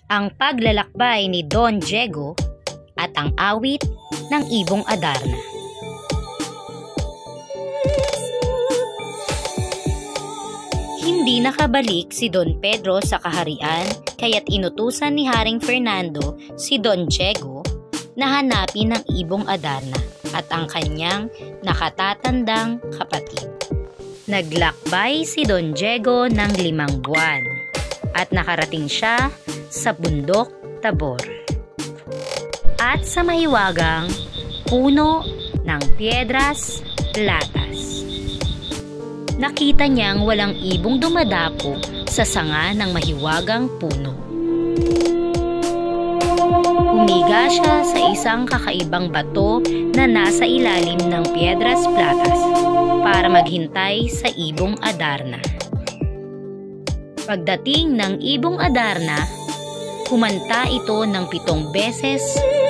ang paglalakbay ni Don Diego at ang awit ng Ibong Adarna. Hindi nakabalik si Don Pedro sa kaharian kaya't inutusan ni Haring Fernando si Don Diego na hanapin ang Ibong Adarna at ang kanyang nakatatandang kapatid. Naglakbay si Don Diego ng 5 buwan at nakarating siya sa bundok Tabor at sa mahiwagang puno ng Piedras Platas. Nakita niyang walang ibong dumadapo sa sanga ng mahiwagang puno. Humiga siya sa isang kakaibang bato na nasa ilalim ng Piedras Platas para maghintay sa Ibong Adarna. Pagdating ng Ibong Adarna, kumanta ito ng 7 beses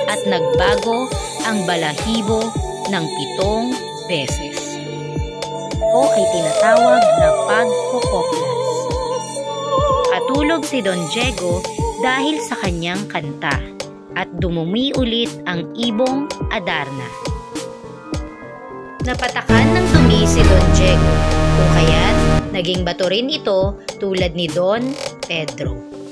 at nagbago ang balahibo ng 7 beses. Ito ay tinatawag na pagkukoplas. Katulog si Don Diego dahil sa kanyang kanta at dumumi ulit ang Ibong Adarna. Napatakan ng dumi si Don Diego, kung kaya't naging bato rin ito tulad ni Don Pedro.